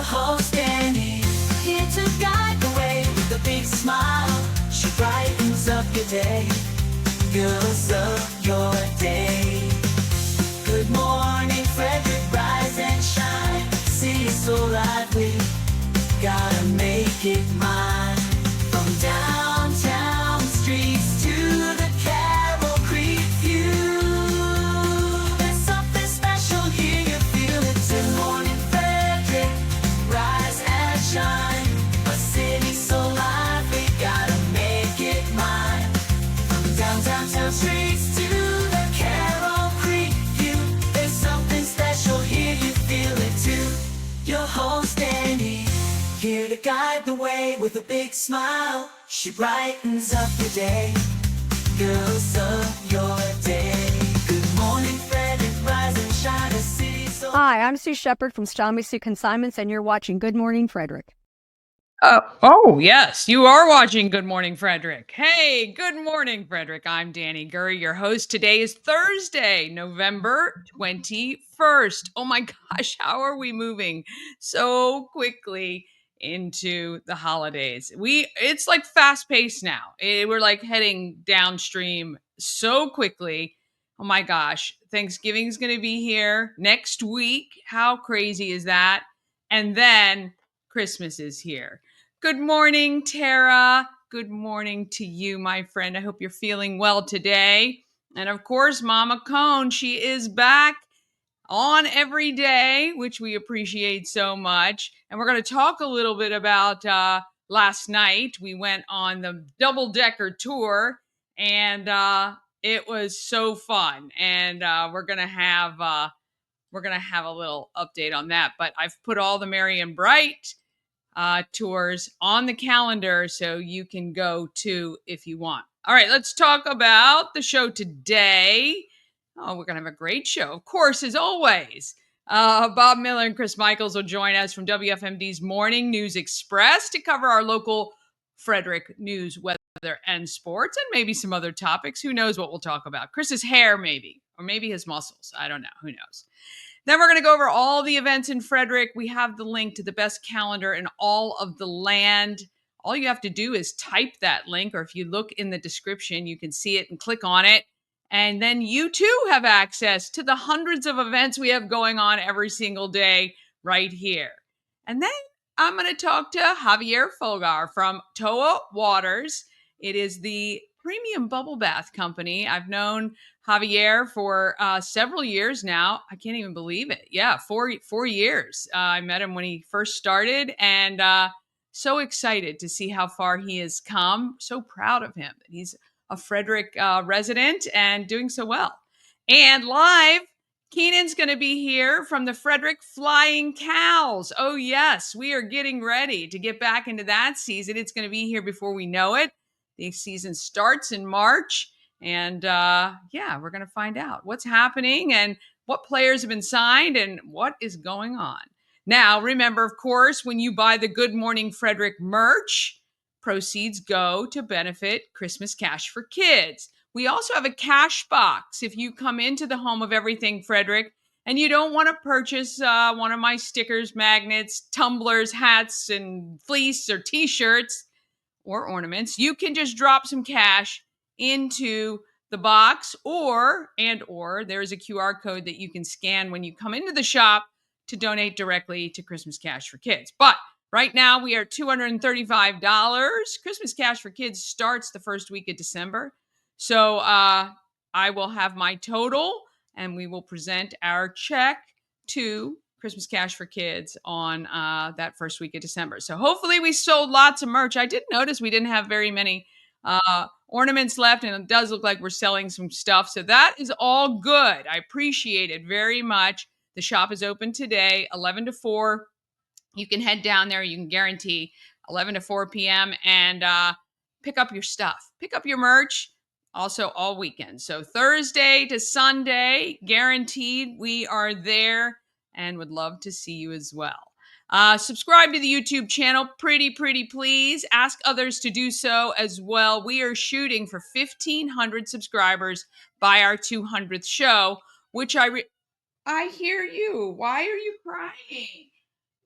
host Danny, here to guide the way with a big smile. She brightens up your day, girls of your day. Good morning, Frederick, rise and shine. City so lively, gotta make it mine. From downtown streets to the Carroll Creek view, there's something special here, you feel it too. Good morning, Frederick, rise and shine. A city so lively, gotta make it mine. From downtown streets to the Carroll Creek view, there's something special here, you feel it too. Your host Andy, here to guide the way with a big smile. She brightens up your day, girls of your day. Good morning, Frederick, rise and shine. A city so... Hi, I'm Sue Shepard from Style Me Sue Consignments, and you're watching Good Morning Frederick. Oh, yes, you are watching Good Morning Frederick. Hey, good morning, Frederick. I'm Danny Gurry, your host. Today is Thursday, November 21st. Oh my gosh, how are we moving so quickly into the holidays? It's like fast paced now. We're like heading downstream so quickly. Oh my gosh, Thanksgiving's going to be here next week. How crazy is that? And then Christmas is here. Good morning, Tara. Good morning to you, my friend. I hope you're feeling well today. And of course, Mama Cone, she is back on every day, which we appreciate so much. And we're going to talk a little bit about last night. We went on the double-decker tour, and it was so fun. And we're going to have a little update on that. But I've put all the Merry and Bright tours on the calendar so you can go too if you want. All right, let's talk about the show today. Oh, we're going to have a great show. Of course, as always, Bob Miller and Chris Michaels will join us from WFMD's Morning News Express to cover our local Frederick news, weather, and sports, and maybe some other topics. Who knows what we'll talk about? Chris's hair, maybe, or maybe his muscles. I don't know. Who knows? Then we're going to go over all the events in Frederick. We have the link to the best calendar in all of the land. All you have to do is type that link, or if you look in the description, you can see it and click on it. And then you too have access to the hundreds of events we have going on every single day right here. And then I'm going to talk to Javier Folgar from Toa Waters. It is the premium bubble bath company. I've known Javier for several years now. I can't even believe it. Yeah, 4 years. I met him when he first started, and so excited to see how far he has come. So proud of him that he's a Frederick resident and doing so well. And live, Keynan's going to be here from the Frederick Flying Cows. Oh, yes, we are getting ready to get back into that season. It's going to be here before we know it. The season starts in March. And we're going to find out what's happening and what players have been signed and what is going on. Now, remember, of course, when you buy the Good Morning Frederick merch, proceeds go to benefit Christmas Cash for Kids. We also have a cash box if you come into the Home of Everything Frederick and you don't want to purchase one of my stickers, magnets, tumblers, hats, and fleece or t-shirts or ornaments. You can just drop some cash into the box, or there's a QR code that you can scan when you come into the shop to donate directly to Christmas Cash for Kids. But right now we are $235. Christmas Cash for Kids starts the first week of December. So I will have my total and we will present our check to Christmas Cash for Kids on that first week of December. So hopefully we sold lots of merch. I did notice we didn't have very many ornaments left, and it does look like we're selling some stuff. So that is all good. I appreciate it very much. The shop is open today, 11 to 4. You can head down there. You can guarantee 11 to 4 p.m. and pick up your stuff. Pick up your merch. Also all weekend. So Thursday to Sunday, guaranteed we are there and would love to see you as well. Subscribe to the YouTube channel, pretty please. Ask others to do so as well. We are shooting for 1,500 subscribers by our 200th show, which I hear you. Why are you crying?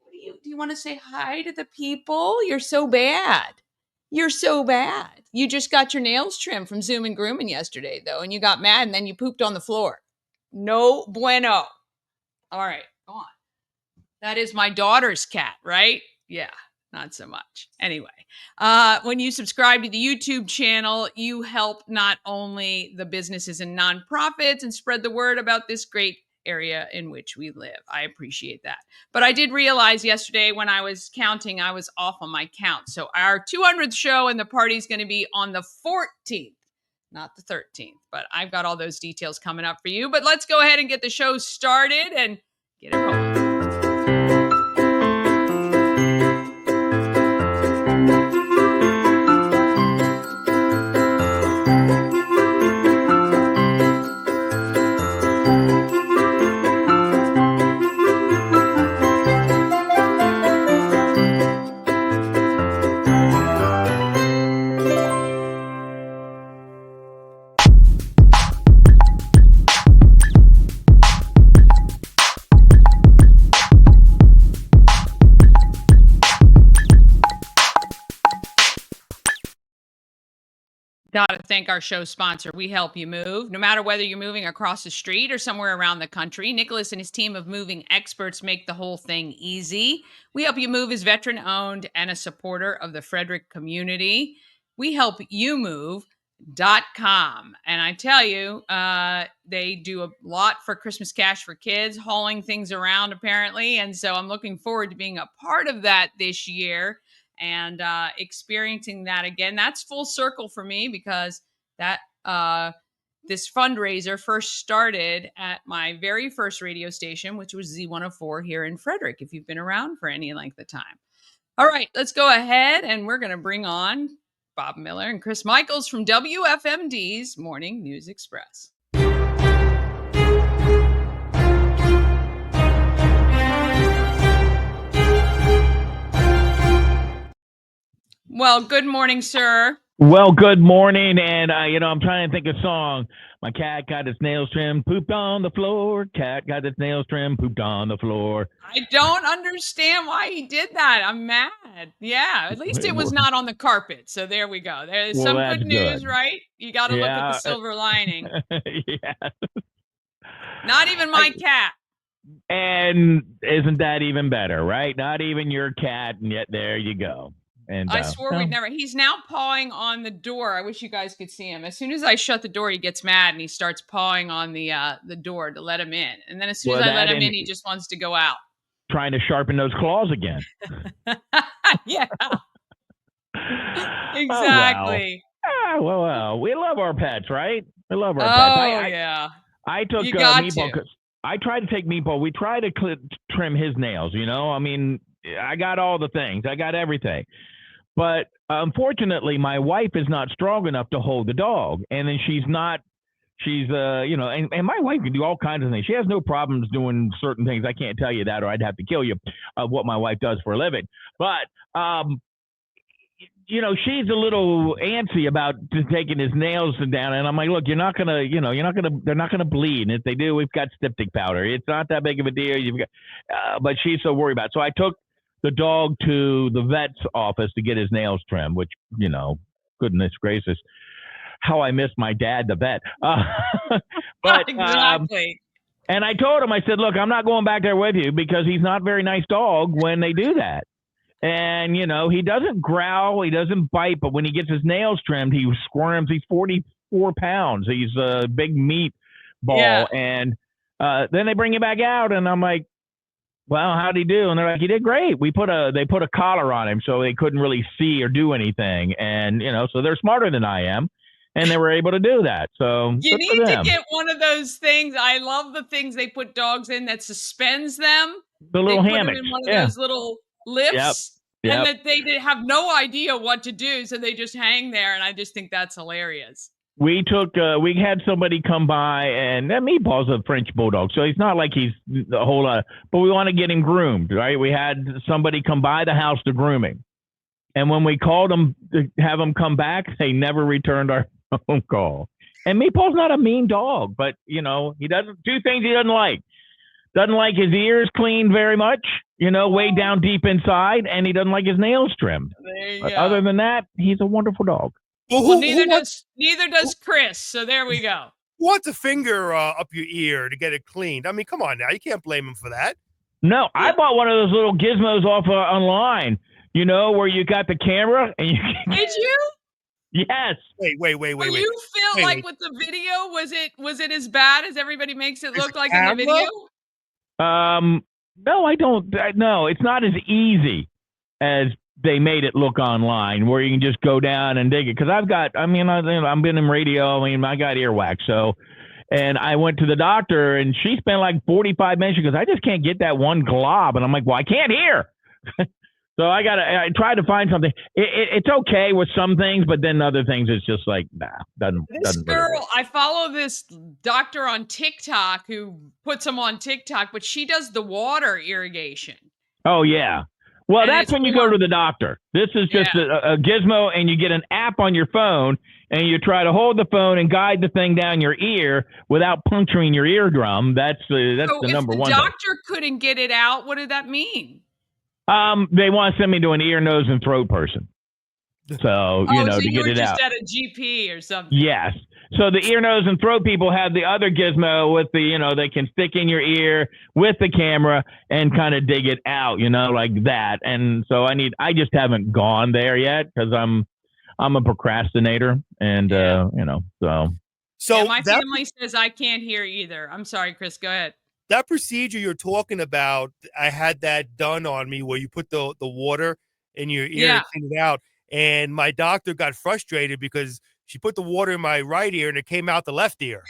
What are Do you want to say hi to the people? You're so bad. You're so bad. You just got your nails trimmed from Zoom and Grooming yesterday, though, and you got mad and then you pooped on the floor. No bueno. All right, go on. That is my daughter's cat, right? Yeah, not so much. Anyway, when you subscribe to the YouTube channel, you help not only the businesses and nonprofits and spread the word about this great area in which we live. I appreciate that. But I did realize yesterday when I was counting, I was off on my count. So our 200th show and the party is going to be on the 14th. Not the 13th, but I've got all those details coming up for you. But let's go ahead and get the show started and get it rolling. Got to thank our show sponsor. We help you move. No matter whether you're moving across the street or somewhere around the country, Nicholas and his team of moving experts make the whole thing easy. We Help You Move is veteran owned and a supporter of the Frederick community. We Help You Move.com. And I tell you, they do a lot for Christmas Cash for Kids, hauling things around apparently. And so I'm looking forward to being a part of that this year and experiencing that again. That's full circle for me because that this fundraiser first started at my very first radio station, which was Z104 here in Frederick, if you've been around for any length of time. All right, let's go ahead and we're going to bring on Bob Miller and Chris Michaels from WFMD's Morning News Express. Well, good morning, sir. Well, good morning, and I'm trying to think of a song. My cat got its nails trimmed, pooped on the floor. Cat got its nails trimmed, pooped on the floor. I don't understand why he did that. I'm mad. Yeah, at least it was not on the carpet. So there we go. There's some good news, right? You got to look at the silver lining. Yeah. Not even my cat. And isn't that even better, right? Not even your cat, and yet there you go. And I swore we'd never. He's now pawing on the door. I wish you guys could see him. As soon as I shut the door, he gets mad and he starts pawing on the door to let him in. And then as soon as I let him in, he just wants to go out. Trying to sharpen those claws again. Yeah. Exactly. Oh, well, we love our pets, right? We love our pets. Yeah. I took Meatball because I tried to take Meatball. We tried to trim his nails, I mean, I got all the things. I got everything. But unfortunately, my wife is not strong enough to hold the dog. And then she's and my wife can do all kinds of things. She has no problems doing certain things. I can't tell you that or I'd have to kill you what my wife does for a living. But, she's a little antsy about taking his nails down. And I'm like, look, they're not going to bleed. And if they do, we've got styptic powder. It's not that big of a deal. But she's so worried about it. So I took the dog to the vet's office to get his nails trimmed, which, goodness gracious, how I miss my dad, the vet. But exactly. And I told him, I said, look, I'm not going back there with you because he's not a very nice dog when they do that. And, he doesn't growl, he doesn't bite, but when he gets his nails trimmed, he squirms. He's 44 pounds. He's a big meat ball. Yeah. And then they bring him back out, and I'm like, well, how'd he do? And they're like, he did great. They put a collar on him so they couldn't really see or do anything. And, so they're smarter than I am. And they were able to do that. So you need to get one of those things. I love the things they put dogs in that suspends them. The little hammocks. Them in one of those little lifts. Yep. And that they have no idea what to do. So they just hang there. And I just think that's hilarious. We had somebody come by, and that Meatball's a French bulldog, so he's not like he's a whole lot, but we want to get him groomed, right? We had somebody come by the house to groom him. And when we called them to have him come back, they never returned our phone call. And Meatball's not a mean dog, but, he doesn't do things he doesn't like. doesn't like his ears cleaned very much, way down deep inside, and he doesn't like his nails trimmed. There you But go. other than that, he's a wonderful dog. Well, neither does Chris. So there we go. Who wants a finger up your ear to get it cleaned? I mean, come on now. You can't blame him for that. No, I bought one of those little gizmos off online, where you got the camera and you can... Did you? Wait. You feel like with the video, was it as bad as everybody makes it look like in the video? No, I don't. No, it's not as easy as they made it look online, where you can just go down and dig it. Because I've been in radio. I got earwax. So, and I went to the doctor, and she spent like 45 minutes. She goes, I just can't get that one glob. And I'm like, well, I can't hear. So I tried to find something. It's okay with some things, but then other things, it's just like, doesn't. This girl, I follow this doctor on TikTok who puts them on TikTok, but she does the water irrigation. Oh, yeah. Well, and that's when you go to the doctor. This is just a gizmo, and you get an app on your phone, and you try to hold the phone and guide the thing down your ear without puncturing your eardrum. That's the number one. If the doctor couldn't get it out, what did that mean? They want to send me to an ear, nose, and throat person. So, to get it out. Just at a GP or something. Yes. So the ear, nose, and throat people have the other gizmo with the, they can stick in your ear with the camera and kind of dig it out, like that. And so I just haven't gone there yet because I'm a procrastinator, and So my family says I can't hear either. I'm sorry, Chris. Go ahead. That procedure you're talking about, I had that done on me where you put the water in your ear and clean it out. And my doctor got frustrated because she put the water in my right ear and it came out the left ear.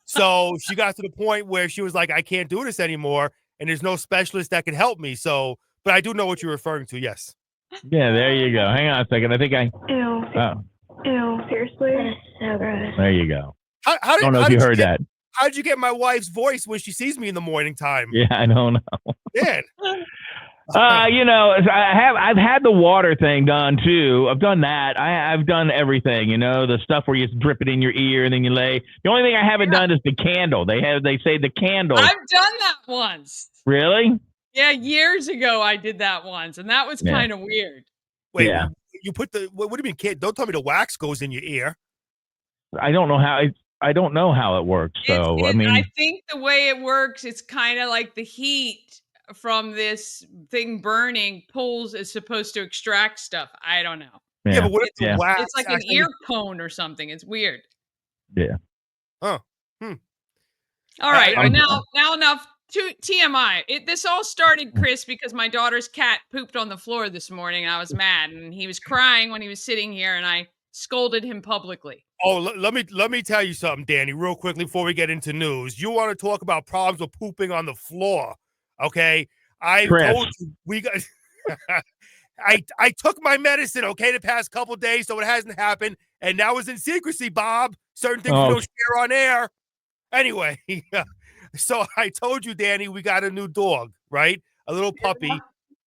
So she got to the point where she was like, I can't do this anymore. And there's no specialist that can help me. So, but I do know what you're referring to. Yes. Yeah, there you go. Hang on a second. I think Ew. Ew, seriously? That is so gross. There you go. I don't know if you heard that. How'd you get my wife's voice when she sees me in the morning time? Yeah, I don't know. Man. I've had the water thing done too. I've done that. I've done everything, the stuff where you drip it in your ear and then you lay. The only thing I haven't done is the candle. They say the candle. I've done that once. Really? Yeah, years ago I did that once, and that was kind of weird. Wait, you put what do you mean, kid? Don't tell me the wax goes in your ear. I don't know how it works. So I think the way it works, it's kind of like the heat from this thing burning is supposed to extract stuff. I don't know. Yeah, but what if the wax? It's like an ear cone or something. It's weird. Yeah. Huh. All right. Well, now enough. TMI. This all started, Chris, because my daughter's cat pooped on the floor this morning, and I was mad, and he was crying when he was sitting here, and I scolded him publicly. Oh, let me tell you something, Danny, real quickly before we get into news. You want to talk about problems with pooping on the floor? Okay, I told you we got. I took my medicine, the past couple days, so it hasn't happened, and that was in secrecy, Bob. Certain things we don't share on air. Anyway, so I told you, Danny, we got a new dog, right? A little puppy,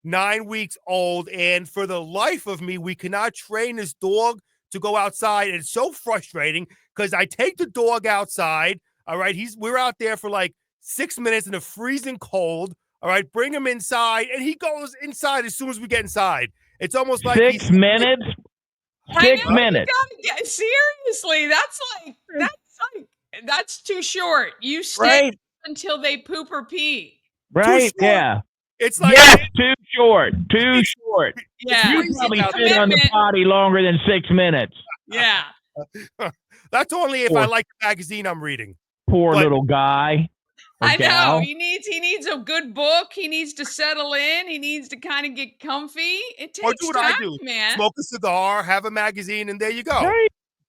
9 weeks old, and for the life of me, we cannot train this dog to go outside. And it's so frustrating because I take the dog outside. All right. We're out there for like 6 minutes in the freezing cold. All right. Bring him inside. And he goes inside as soon as we get inside. It's almost like 6 minutes. 6 minutes. Seriously. That's too short. You stay until they poop or pee. Right. Yeah. It's like too short. Too short. Yeah. You probably sit on the potty longer than 6 minutes. Yeah. That's only if I like the magazine I'm reading. Poor little guy. I know. He needs a good book. He needs to settle in. He needs to kind of get comfy. It takes do what time, I do. man. Smoke a cigar, have a magazine, and there you go. Right.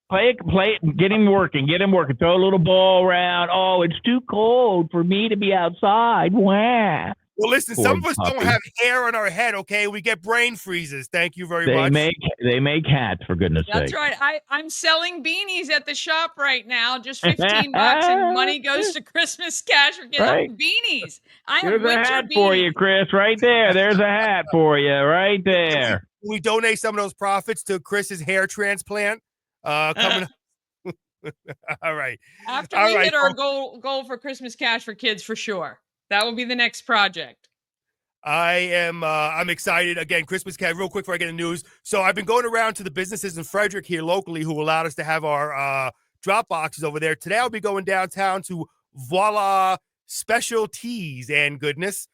Play it, get him working, throw a little ball around. Oh, it's too cold for me to be outside. Wow. Well, listen, some of us don't have hair on our head, okay? We get brain freezes. Thank you very much. They make hats, for goodness sake. That's right. I'm selling beanies at the shop right now, just $15, and money goes to Christmas cash for getting beanies. There's a hat for you, Chris, right there. There's a hat for you right there. We donate some of those profits to Chris's hair transplant. Coming All right. After we hit our goal for Christmas cash for kids, for sure. That will be the next project. I'm excited. Again, Christmas cat, real quick before I get the news. So I've been going around to the businesses in Frederick here locally who allowed us to have our drop boxes over there. Today I'll be going downtown to Voila Specialties and Goodness.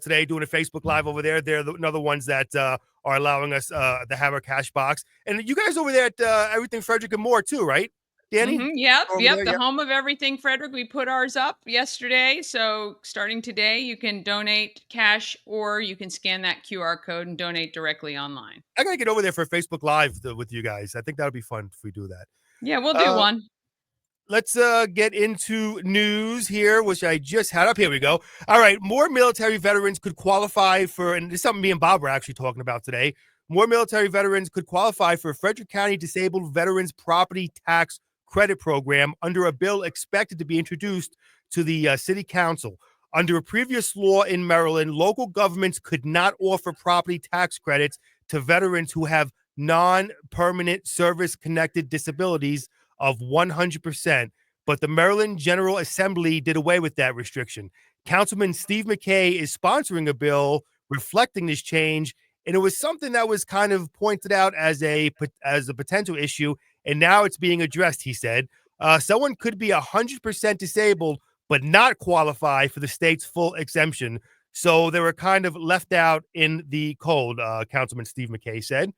Today doing a Facebook Live over there. They're another ones that are allowing us to have our cash box. And you guys over there at Everything Frederick and more too, right? Danny? Yep. There, The Home of Everything Frederick. We put ours up yesterday. So starting today, you can donate cash or you can scan that QR code and donate directly online. I got to get over there for a Facebook Live with you guys. I think that'll be fun if we do that. Yeah, we'll do one. Let's get into news here, which I just had up. Here we go. All right. More military veterans could qualify for, and this is something me and Bob were actually talking about today. More military veterans could qualify for a Frederick County Disabled Veterans Property Tax Credit Program under a bill expected to be introduced to the City Council. Under a previous law in Maryland, local governments could not offer property tax credits to veterans who have non-permanent service-connected disabilities of 100%, but the Maryland General Assembly did away with that restriction. Councilman Steve McKay is sponsoring a bill reflecting this change, and it was something that was kind of pointed out as a potential issue, and now it's being addressed, he said. Someone could be 100% disabled but not qualify for the state's full exemption, so they were kind of left out in the cold, Councilman Steve McKay said.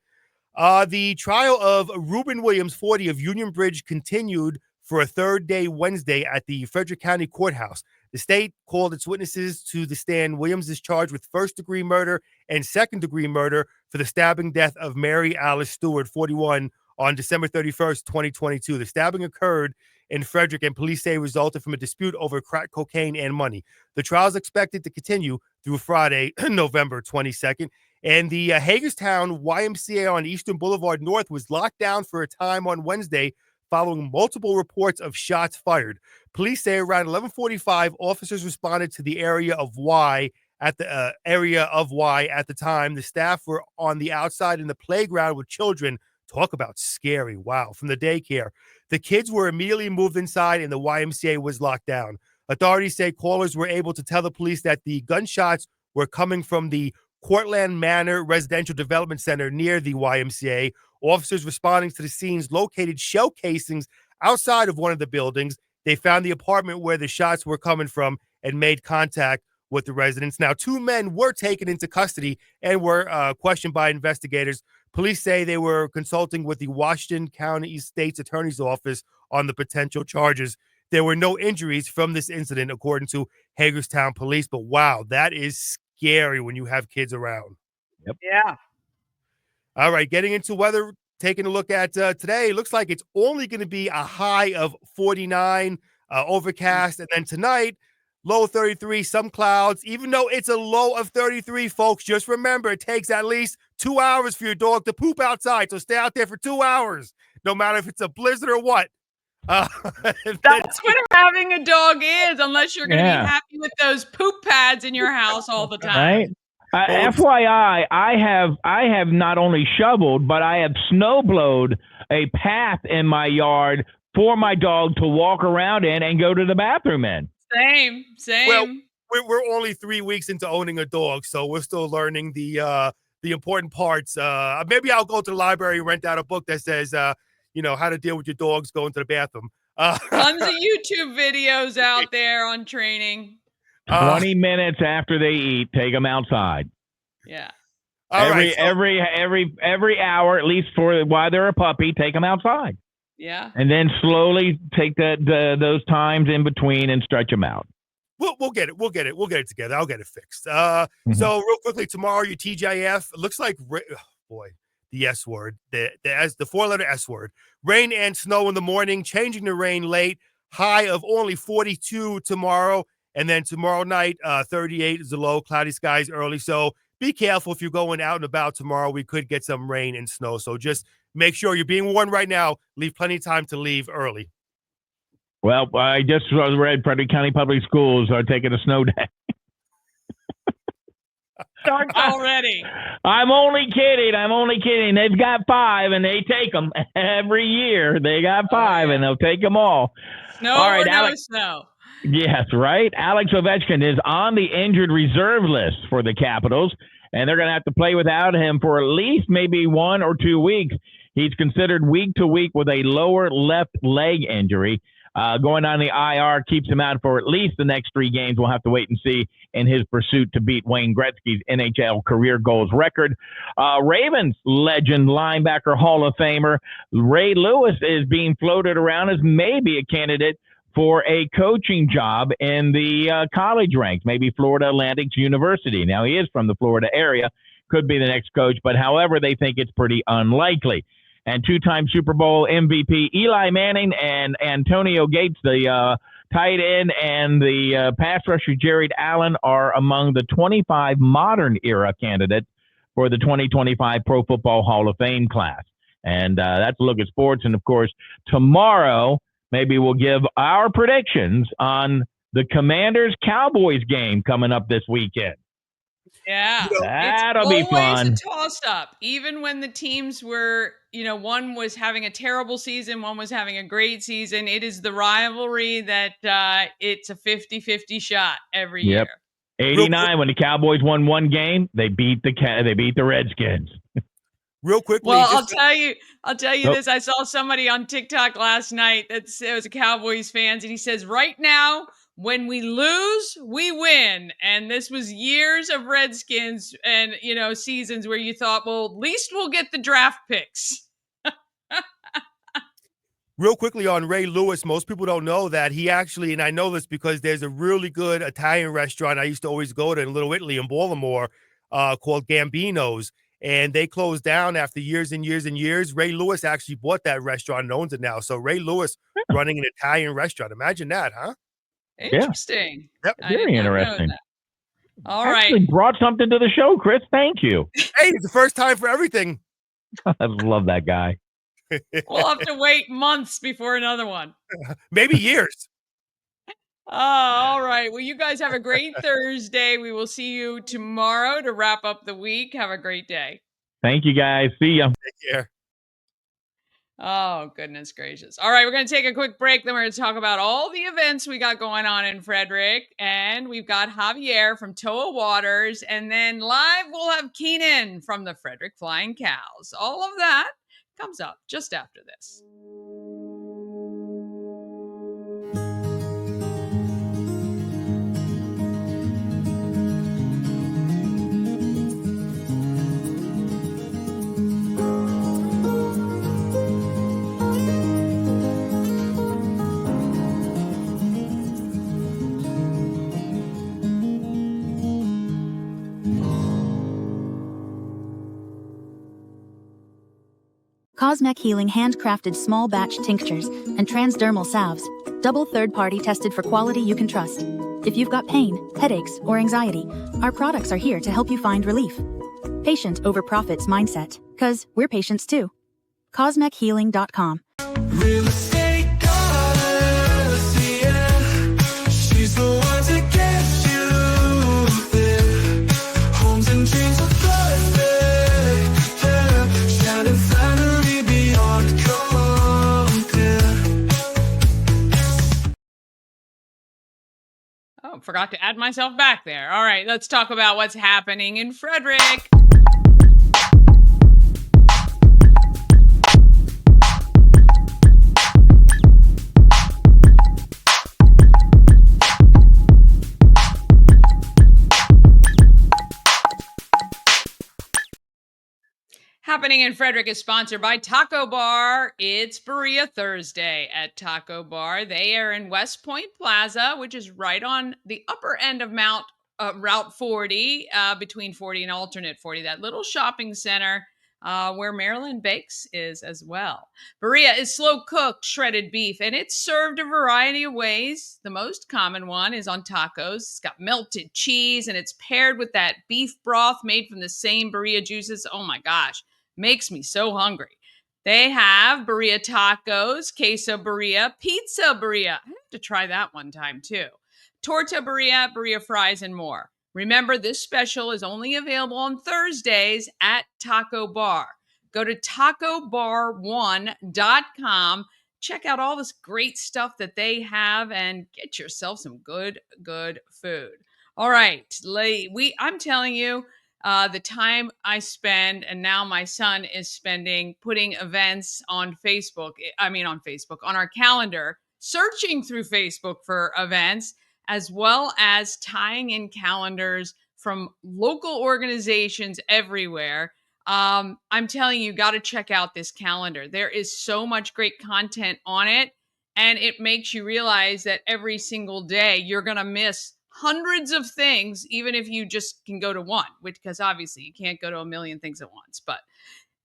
The trial of Reuben Williams, 40, of Union Bridge continued for a third day Wednesday at the Frederick County Courthouse. The state called its witnesses to the stand. Williams is charged with first-degree murder and second-degree murder for the stabbing death of Mary Alice Stewart, 41, on December 31st, 2022. The stabbing occurred in Frederick, and police say resulted from a dispute over crack cocaine and money. The trial is expected to continue through Friday, November 22nd. And the Hagerstown YMCA on Eastern Boulevard North was locked down for a time on Wednesday following multiple reports of shots fired. Police say around 11:45, officers responded to the area of Y at the time. The staff were on the outside in the playground with children. Talk about scary. Wow. From the daycare. The kids were immediately moved inside and the YMCA was locked down. Authorities say callers were able to tell the police that the gunshots were coming from the Cortland Manor Residential Development Center near the YMCA. Officers responding to the scenes located shell casings outside of one of the buildings. They found the apartment where the shots were coming from and made contact with the residents. Now, 2 men were taken into custody and were questioned by investigators. Police say they were consulting with the Washington County State's Attorney's Office on the potential charges. There were no injuries from this incident, according to Hagerstown Police. But wow, that is scary when you have kids around. Yep. Yeah. All right, getting into weather, taking a look at today. Looks like it's only going to be a high of 49, overcast. And then tonight, low 33, some clouds. Even though it's a low of 33, folks, just remember it takes at least 2 hours for your dog to poop outside. So stay out there for 2 hours, no matter if it's a blizzard or what. That's what having a dog is, unless you're going to be happy with those poop pads in your house all the time. Right? FYI, I have not only shoveled, but I have snowblowed a path in my yard for my dog to walk around in and go to the bathroom in. Same. Well, we're only 3 weeks into owning a dog, so we're still learning the important parts. Maybe I'll go to the library and rent out a book that says, how to deal with your dogs going to the bathroom. Tons of YouTube videos out there on training. 20 minutes after they eat, take them outside. Yeah. Every hour, at least for while they're a puppy, take them outside. Yeah. And then slowly take those times in between and stretch them out. We'll get it. We'll get it together. I'll get it fixed. So real quickly, tomorrow, your TGIF, it looks like, the S word, the 4-letter S word. Rain and snow in the morning, changing to rain late, high of only 42 tomorrow. And then tomorrow night, 38 is the low, cloudy skies early. So be careful if you're going out and about tomorrow. We could get some rain and snow. So just make sure you're being warned right now. Leave plenty of time to leave early. Well, I just read Frederick County Public Schools are taking a snow day. Already. I'm only kidding. They've got 5 and they take them every year. They got 5 and they'll take them all. Snow all right, or Alex. no snow. Yes, right. Alex Ovechkin is on the injured reserve list for the Capitals, and they're going to have to play without him for at least maybe 1 or 2 weeks. He's considered week to week with a lower left leg injury. Going on the IR keeps him out for at least the next 3 games. We'll have to wait and see in his pursuit to beat Wayne Gretzky's NHL career goals record. Ravens legend linebacker Hall of Famer Ray Lewis is being floated around as maybe a candidate for a coaching job in the college ranks, maybe Florida Atlantic University. Now, he is from the Florida area, could be the next coach, but however, they think it's pretty unlikely. And 2-time Super Bowl MVP Eli Manning and Antonio Gates, the tight end, and the pass rusher Jared Allen are among the 25 modern era candidates for the 2025 Pro Football Hall of Fame class. And that's a look at sports. And, of course, tomorrow, maybe we'll give our predictions on the Commanders-Cowboys game coming up this weekend. Yeah, that'll be fun. It's always a toss-up. Even when the teams were, one was having a terrible season, one was having a great season. It is the rivalry that it's a 50-50 shot every year. 89, when the Cowboys won 1 game, they beat the Redskins. Real quickly. Well, I'll tell you this. I saw somebody on TikTok last night it was a Cowboys fans, and he says, right now, when we lose, we win. And this was years of Redskins and, seasons where you thought, well, at least we'll get the draft picks. Real quickly on Ray Lewis, most people don't know that he actually, and I know this because there's a really good Italian restaurant I used to always go to in Little Italy in Baltimore called Gambino's. And they closed down after years and years and years. Ray Lewis actually bought that restaurant and owns it now. So Ray Lewis running an Italian restaurant. Imagine that, huh? Interesting. Yep. Very interesting. All actually right. Brought something to the show, Chris. Thank you. Hey, it's the first time for everything. I love that guy. We'll have to wait months before another one. Maybe years. Oh, all right. Well, you guys have a great Thursday. We will see you tomorrow to wrap up the week. Have a great day. Thank you, guys. See ya. Take care. Oh, goodness gracious. All right, we're going to take a quick break. Then we're going to talk about all the events we got going on in Frederick. And we've got Javier from Toa Waters. And then live, we'll have Keynan from the Frederick Flying Cows. All of that comes up just after this. Cosmec Healing handcrafted small batch tinctures and transdermal salves, double third-party tested for quality you can trust. If you've got pain, headaches, or anxiety, our products are here to help you find relief. Patient over profits mindset, 'cause we're patients too. CosmecHealing.com. Real estate goddess, yeah. She's the one to get you there. Homes and dreams are perfect, yeah. Shining flattery beyond compare. Oh, forgot to add myself back there. All right, let's talk about what's happening in Frederick. Happening in Frederick is sponsored by Taco Bar. It's Berea Thursday at Taco Bar. They are in West Point Plaza, which is right on the upper end of Route 40, between 40 and alternate 40, that little shopping center where Maryland Bakes is as well. Berea is slow-cooked shredded beef, and it's served a variety of ways. The most common one is on tacos. It's got melted cheese, and it's paired with that beef broth made from the same Berea juices. Oh, my gosh. Makes me so hungry. They have Berea tacos, queso Berea, pizza Berea. I have to try that one time too. Torta Berea, Berea fries, and more. Remember, this special is only available on Thursdays at Taco Bar. Go to tacobar1.com check out all this great stuff that they have and get yourself some good food. All right, I'm telling you, the time I spend, and now my son is spending putting events on Facebook. On our calendar, searching through Facebook for events, as well as tying in calendars from local organizations everywhere. I'm telling you, got to check out this calendar. There is so much great content on it, and it makes you realize that every single day you're going to miss hundreds of things, even if you just can go to one, because obviously you can't go to a million things at once. But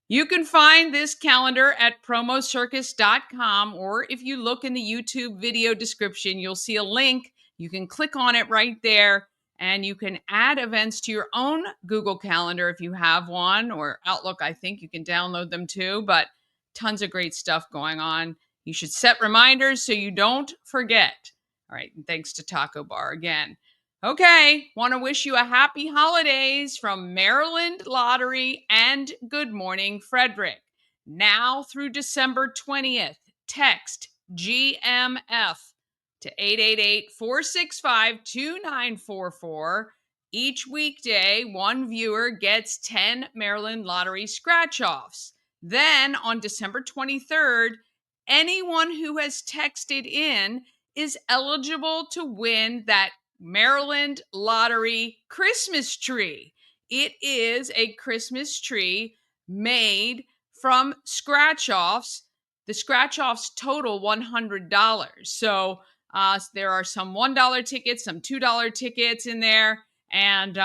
you can find this calendar at promocircus.com, or if you look in the YouTube video description, you'll see a link. You can click on it right there, and you can add events to your own Google Calendar if you have one, or Outlook. I think you can download them too, but tons of great stuff going on. You should set reminders so you don't forget. All right, and thanks to Taco Bar again. Okay, want to wish you a happy holidays from Maryland Lottery and Good Morning Frederick. Now through December 20th, text GMF to 888-465-2944. Each weekday, one viewer gets 10 Maryland Lottery scratch-offs. Then on December 23rd, anyone who has texted in is eligible to win that Maryland Lottery Christmas tree. It is a Christmas tree made from scratch-offs. The scratch-offs total $100. So there are some $1 tickets, some $2 tickets in there, and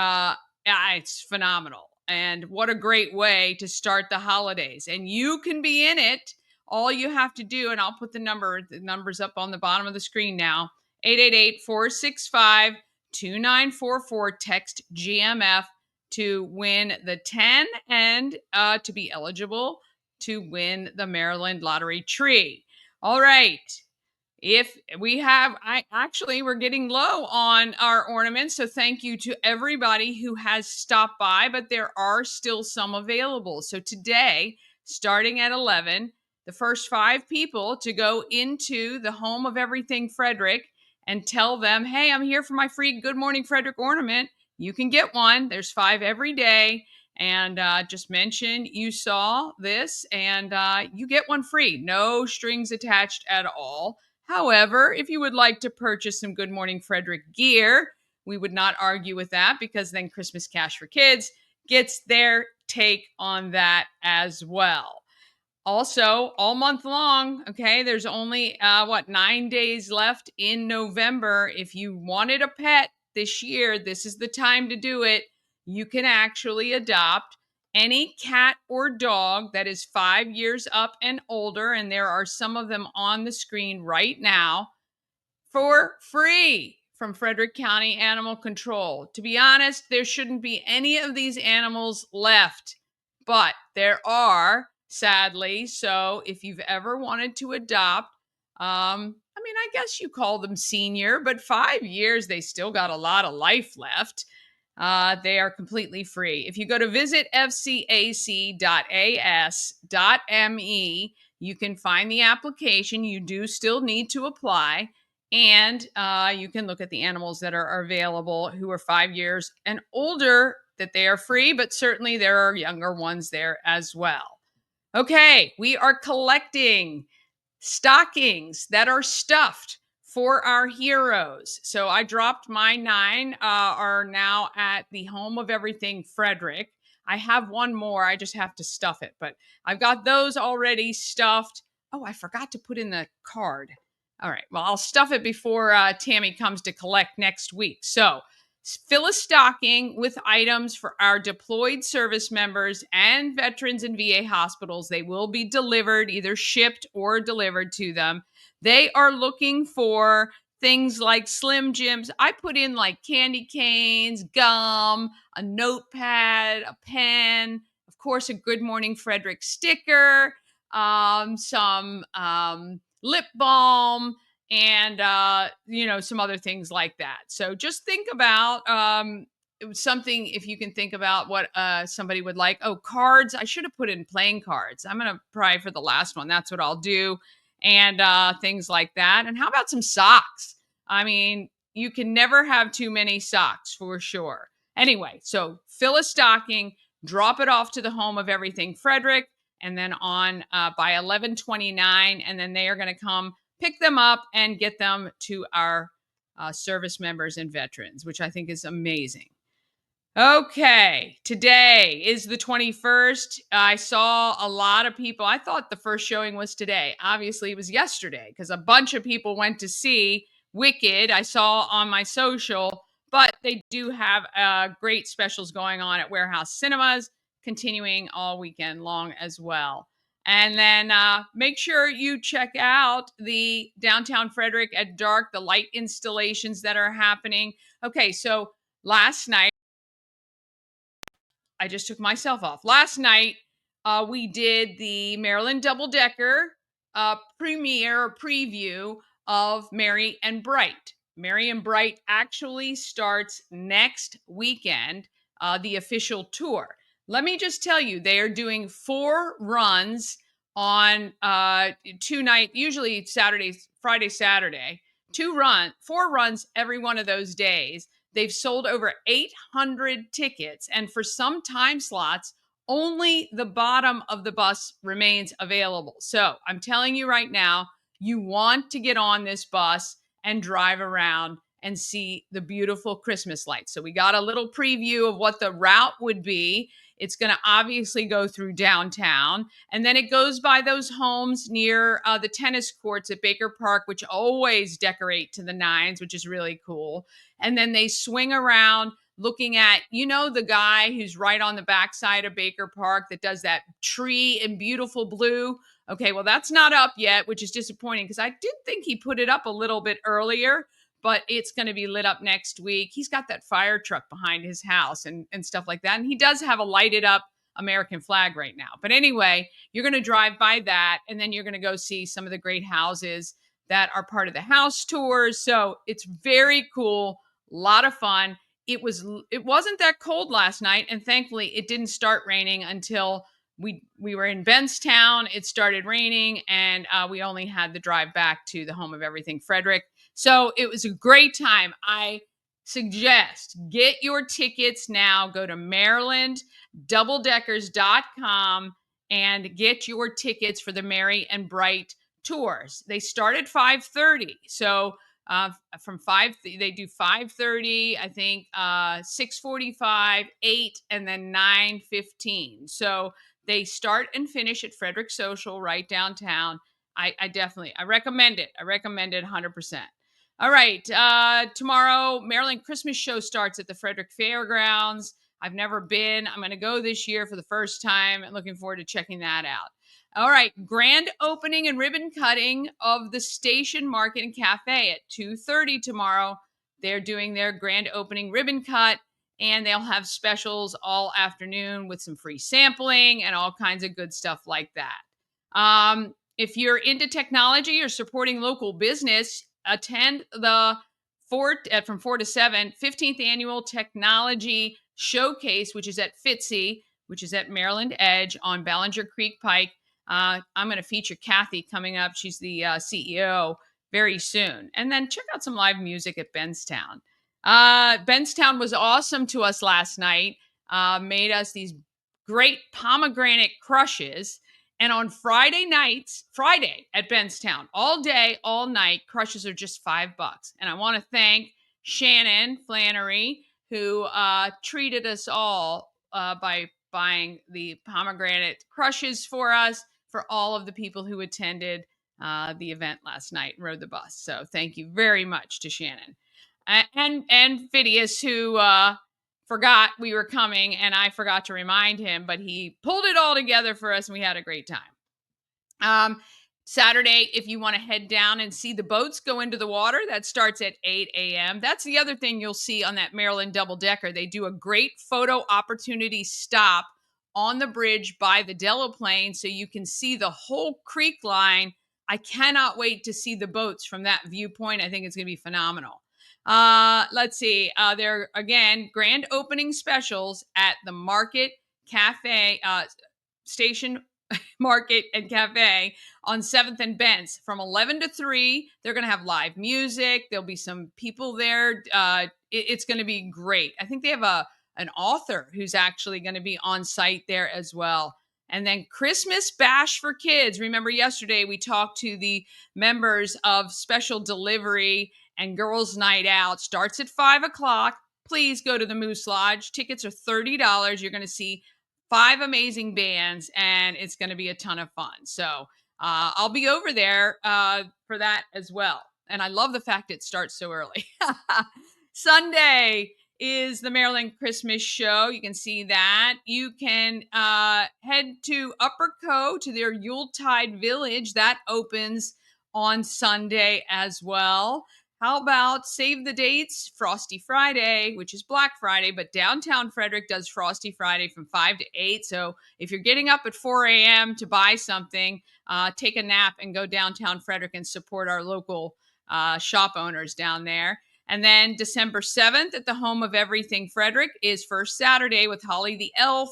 it's phenomenal. And what a great way to start the holidays. And you can be in it. All you have to do, and I'll put the numbers up on the bottom of the screen now, 888-465-2944, text GMF to win the 10 and to be eligible to win the Maryland Lottery tree. All right. If we have, we're getting low on our ornaments. So thank you to everybody who has stopped by, but there are still some available. So today, starting at 11, the first 5 people to go into the Home of Everything Frederick and tell them, hey, I'm here for my free Good Morning Frederick ornament. You can get one. There's 5 every day. And just mention you saw this and you get one free. No strings attached at all. However, if you would like to purchase some Good Morning Frederick gear, we would not argue with that, because then Christmas Cash for Kids gets their take on that as well. Also, all month long, okay, there's only, 9 days left in November. If you wanted a pet this year, this is the time to do it. You can actually adopt any cat or dog that is 5 years up and older, and there are some of them on the screen right now, for free from Frederick County Animal Control. To be honest, there shouldn't be any of these animals left, but there are, sadly. So if you've ever wanted to adopt, I guess you call them senior, but 5 years, they still got a lot of life left. They are completely free. If you go to visit fcac.as.me, you can find the application. You do still need to apply. And you can look at the animals that are available who are 5 years and older, that they are free, but certainly there are younger ones there as well. Okay, we are collecting stockings that are stuffed for our heroes. So I dropped my 9 are now at the Home of Everything Frederick. I have one more. I just have to stuff it, but I've got those already stuffed. Oh, I forgot to put in the card. All right, well, I'll stuff it before Tammy comes to collect next week. So fill a stocking with items for our deployed service members and veterans in VA hospitals. They will be delivered, either shipped or delivered to them. They are looking for things like Slim Jims. I put in like candy canes, gum, a notepad, a pen, of course, a Good Morning Frederick sticker, some lip balm, and some other things like that. So just think about something, if you can think about what somebody would like. Oh, cards. I should have put in playing cards. I'm going to try for the last one. That's what I'll do. and things like that. And how about some socks? I mean, you can never have too many socks for sure. Anyway, so fill a stocking, drop it off to the Home of Everything Frederick, and then on by 11:29, and then they are going to come pick them up and get them to our service members and veterans, which I think is amazing. Okay, today is the 21st. I saw a lot of people. I thought the first showing was today. Obviously, it was yesterday because a bunch of people went to see Wicked. I saw on my social, but they do have great specials going on at Warehouse Cinemas, continuing all weekend long as well. And then make sure you check out the Downtown Frederick at Dark, the light installations that are happening. Okay, so last night, I just took myself off. Last night, we did the Maryland Double Decker premiere preview of Merry and Bright. Merry and Bright actually starts next weekend, the official tour. Let me just tell you, they are doing 4 runs on 2 nights, usually Saturday, Friday, Saturday. 4 runs every one of those days. They've sold over 800 tickets, and for some time slots, only the bottom of the bus remains available. So I'm telling you right now, you want to get on this bus and drive around and see the beautiful Christmas lights. So we got a little preview of what the route would be. It's going to obviously go through downtown, and then it goes by those homes near the tennis courts at Baker Park, which always decorate to the nines, which is really cool. And then they swing around looking at, the guy who's right on the backside of Baker Park that does that tree in beautiful blue. Okay, well, that's not up yet, which is disappointing because I did think he put it up a little bit earlier, but it's going to be lit up next week. He's got that fire truck behind his house and stuff like that. And he does have a lighted up American flag right now. But anyway, you're going to drive by that, and then you're going to go see some of the great houses that are part of the house tours. So it's very cool. A lot of fun. It wasn't that cold last night, and thankfully it didn't start raining until we were in Benstown. It started raining, and we only had the drive back to the Home of Everything Frederick. So it was a great time. I suggest get your tickets now. Go to MarylandDoubleDeckers.com and get your tickets for the Merry and Bright tours. They start at 5:30. So from 5 they do 5:30, I think 6:45, 8, and then 9:15. So they start and finish at Frederick Social right downtown. I recommend it. I recommend it 100%. All right, tomorrow Maryland Christmas show starts at the Frederick Fairgrounds. I've never been. I'm going to go this year for the first time and looking forward to checking that out. All right, grand opening and ribbon cutting of the Station Market and Cafe at 2:30 tomorrow. They're doing their grand opening ribbon cut, and they'll have specials all afternoon with some free sampling and all kinds of good stuff like that. If you're into technology or supporting local business, attend the from 4 to 7, 15th Annual Technology Showcase, which is at Fitzy, which is at Maryland Edge on Ballinger Creek Pike. I'm going to feature Kathy coming up. She's the CEO very soon. And then check out some live music at Benstown. Benstown was awesome to us last night. Made us these great pomegranate crushes. And on Friday at Benstown, all day, all night, crushes are just $5. And I want to thank Shannon Flannery, who treated us all by buying the pomegranate crushes for us, for all of the people who attended the event last night and rode the bus. So thank you very much to Shannon. And Phidias, who forgot we were coming, and I forgot to remind him, but he pulled it all together for us, and we had a great time. Saturday, if you want to head down and see the boats go into the water, that starts at 8 a.m. That's the other thing you'll see on that Maryland Double Decker. They do a great photo opportunity stop on the bridge by the Delaplane so you can see the whole creek line. I cannot wait to see the boats from that viewpoint. I think it's going to be phenomenal. Let's see. There are, again, grand opening specials at the Market Cafe Station Market and Cafe on 7th and Bents from 11 to 3. They're going to have live music. There'll be some people there. It's going to be great. I think they have an author who's actually going to be on site there as well. And then Christmas Bash for Kids. Remember yesterday we talked to the members of Special Delivery and Girls Night Out. Starts at 5 o'clock. Please go to the Moose Lodge. Tickets are $30. You're going to see 5 amazing bands, and it's going to be a ton of fun. So I'll be over there for that as well. And I love the fact it starts so early. Sunday is the Maryland Christmas Show. You can see that. You can head to Upper Co to their Yuletide Village. That opens on Sunday as well. How about save the dates? Frosty Friday, which is Black Friday, but downtown Frederick does Frosty Friday from 5 to 8. So if you're getting up at 4 a.m. to buy something, take a nap and go downtown Frederick and support our local shop owners down there. And then December 7th at the Home of Everything Frederick is First Saturday with Holly the Elf.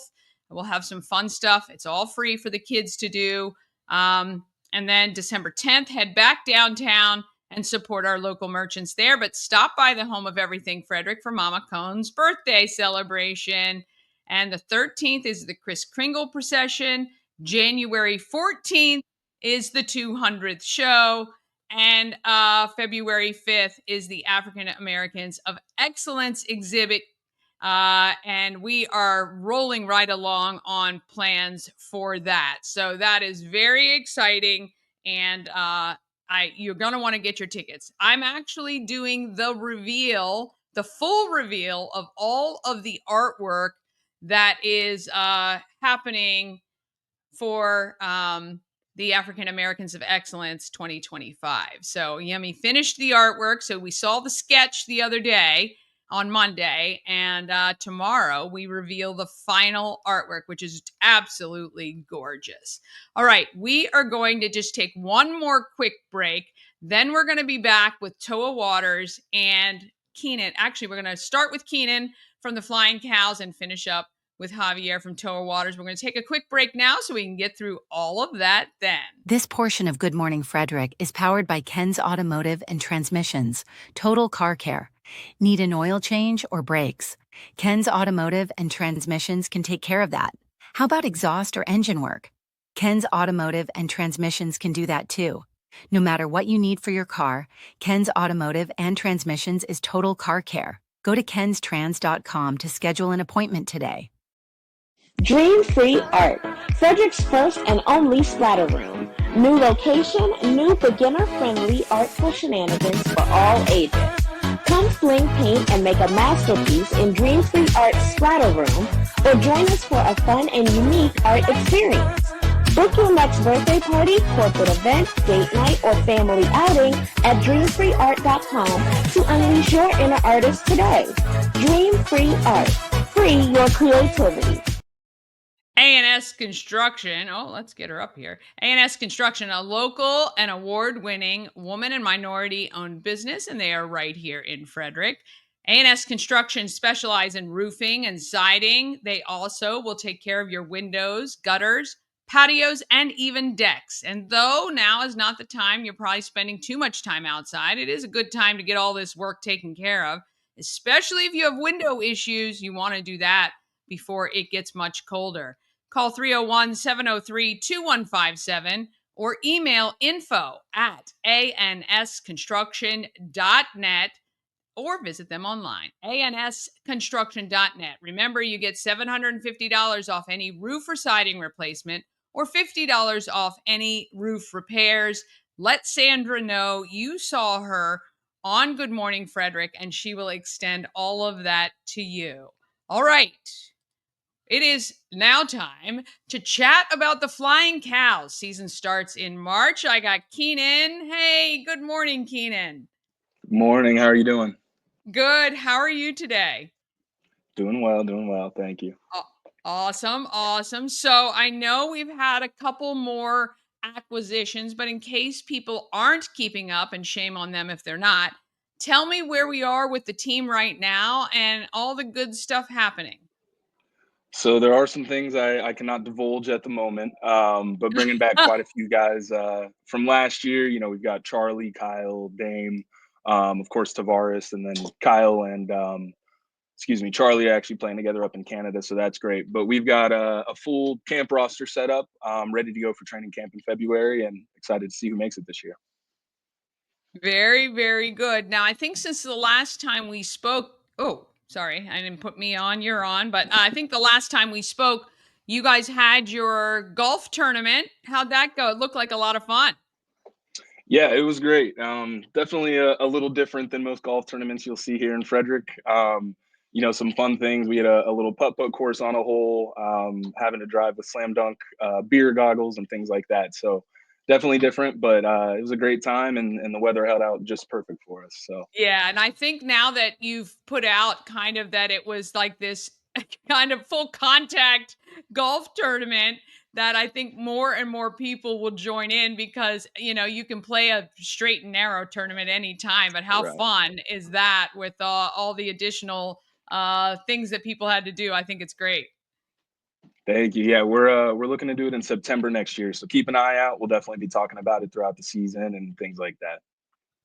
We'll have some fun stuff. It's all free for the kids to do. And then December 10th, head back downtown and support our local merchants there. But stop by the Home of Everything Frederick for Mama Cohn's birthday celebration. And the 13th is the Kris Kringle procession. January 14th is the 200th show. And February 5th is the African Americans of Excellence exhibit. And we are rolling right along on plans for that. So that is very exciting. And you're going to want to get your tickets. I'm actually doing the reveal, the full reveal of all of the artwork that is happening for the African Americans of Excellence 2025. So Yemi finished the artwork. So we saw the sketch the other day on Monday, and tomorrow we reveal the final artwork, which is absolutely gorgeous. All right, we are going to just take one more quick break. Then we're going to be back with Toa Waters and Keynan. Actually, we're going to start with Keynan from the Flying Cows and finish up with Javier from Toa Waters. We're going to take a quick break now so we can get through all of that then. This portion of Good Morning Frederick is powered by Ken's Automotive and Transmissions, Total Car Care. Need an oil change or brakes? Ken's Automotive and Transmissions can take care of that. How about exhaust or engine work? Ken's Automotive and Transmissions can do that too. No matter what you need for your car, Ken's Automotive and Transmissions is Total Car Care. Go to kenstrans.com to schedule an appointment today. Dream Free Art, Frederick's first and only splatter room. New location, new beginner-friendly artful shenanigans for all ages. Come fling paint and make a masterpiece in Dream Free Art Splatter Room, or join us for a fun and unique art experience. Book your next birthday party, corporate event, date night, or family outing at dreamfreeart.com to unleash your inner artist today. Dream Free Art. Free your creativity. A&S Construction. Oh, let's get her up here. A&S Construction, a local and award-winning woman and minority-owned business, and they are right here in Frederick. A&S Construction specialize in roofing and siding. They also will take care of your windows, gutters, patios, and even decks. And though now is not the time you're probably spending too much time outside, it is a good time to get all this work taken care of, especially if you have window issues. You want to do that before it gets much colder. Call 301-703-2157 or email info@ansconstruction.net or visit them online, ansconstruction.net. Remember, you get $750 off any roof or siding replacement or $50 off any roof repairs. Let Sandra know you saw her on Good Morning Frederick, and she will extend all of that to you. All right. It is now time to chat about the Flying Cows. Season starts in March. I got Keynan. Hey, good morning, Keynan. Good morning. How are you doing? Good. How are you today? Doing well. Thank you. Awesome. So I know we've had a couple more acquisitions, but in case people aren't keeping up, and shame on them if they're not, tell me where we are with the team right now and all the good stuff happening. So there are some things I cannot divulge at the moment, but bringing back quite a few guys from last year. You know, we've got Charlie, Kyle, Dame, of course Tavares, and then Kyle and excuse me, Charlie are actually playing together up in Canada, so that's great. But we've got a full camp roster set up, ready to go for training camp in February, and excited to see who makes it this year. Very, very good. Now, I think since the last time we spoke, oh, sorry, I didn't put me on, you're on, but I think the last time we spoke, you guys had your golf tournament. How'd that go? It looked like a lot of fun. Yeah, it was great. Definitely a little different than most golf tournaments you'll see here in Frederick. You know, some fun things. We had a little putt-putt course on a hole, having to drive with slam dunk beer goggles and things like that. So definitely different, but it was a great time, and the weather held out just perfect for us. So Yeah, and I think now that you've put out kind of that it was like this kind of full contact golf tournament, that I think more and more people will join in because, you know, you can play a straight and narrow tournament anytime, but how right. fun is that with all the additional things that people had to do? I think it's great. Thank you. Yeah, we're looking to do it in September next year. So keep an eye out. We'll definitely be talking about it throughout the season and things like that.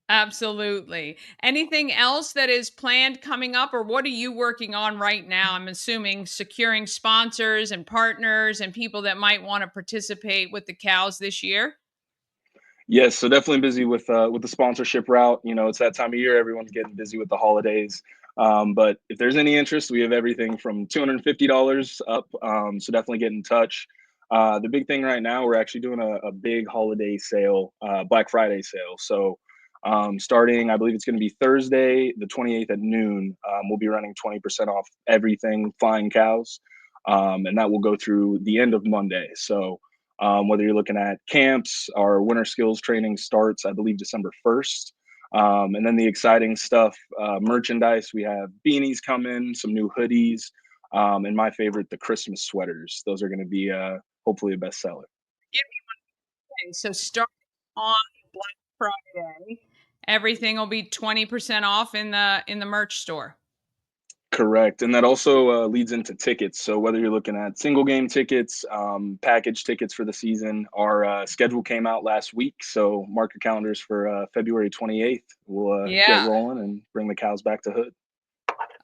Absolutely. Anything else that is planned coming up, or what are you working on right now? I'm assuming securing sponsors and partners and people that might want to participate with the cows this year. Yes, so definitely busy with the sponsorship route. You know, it's that time of year. Everyone's getting busy with the holidays. But if there's any interest, we have everything from $250 up. So definitely get in touch. The big thing right now, we're actually doing a big holiday sale, Black Friday sale. So starting, I believe it's going to be Thursday, the 28th at noon. We'll be running 20% off everything flying cows, and that will go through the end of Monday. So whether you're looking at camps, our winter skills training starts, I believe, December 1st. And then the exciting stuff, merchandise, we have beanies coming, some new hoodies, and my favorite, the Christmas sweaters. Those are going to be hopefully a bestseller. Give me one thing. So start on Black Friday. Everything will be 20% off in the merch store. Correct. And that also leads into tickets. So whether you're looking at single game tickets, package tickets for the season, our schedule came out last week. So mark your calendars for February 28th. We'll get Yeah. rolling and bring the cows back to Hood.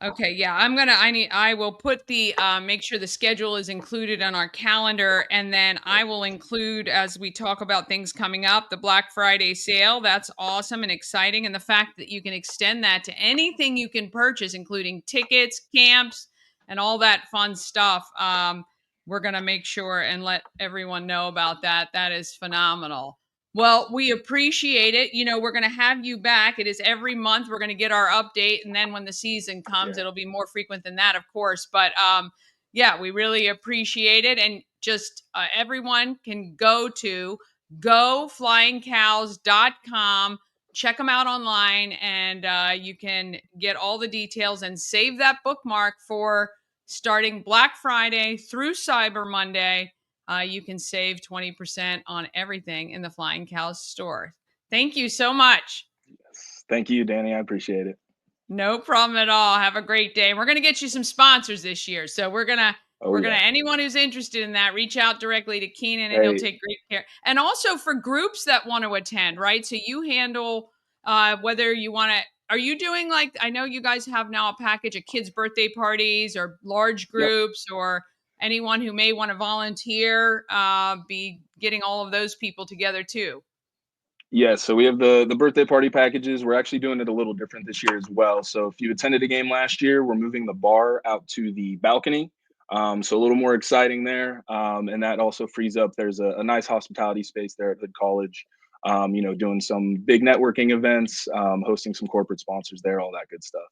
Okay, yeah, I will put the make sure the schedule is included on our calendar, and then I will include, as we talk about things coming up, the Black Friday sale. That's awesome and exciting, and the fact that you can extend that to anything you can purchase, including tickets, camps, and all that fun stuff. We're gonna make sure and let everyone know about that. That is phenomenal. Well, we appreciate it. You know, we're going to have you back. It is every month we're going to get our update, and then when the season comes, Yeah. it'll be more frequent than that, of course. But yeah, we really appreciate it, and just everyone can go to goflyingcows.com, check them out online, and you can get all the details and save that bookmark for starting Black Friday through Cyber Monday. You can save 20% on everything in the Flying Cows store. Thank you so much. Yes. Thank you, Danny. I appreciate it. No problem at all. Have a great day. We're going to get you some sponsors this year. So Oh, yeah. anyone who's interested in that, reach out directly to Keynan and he'll Hey, take great care. And also for groups that want to attend, right? So you handle whether you want to, are you doing, like, I know you guys have now a package of kids' birthday parties or large yep. groups, or anyone who may want to volunteer, be getting all of those people together too. Yeah, so we have the birthday party packages. We're actually doing it a little different this year as well. So if you attended a game last year, we're moving the bar out to the balcony. So a little more exciting there. And that also frees up. There's a nice hospitality space there at Hood College. You know, doing some big networking events, hosting some corporate sponsors there, all that good stuff.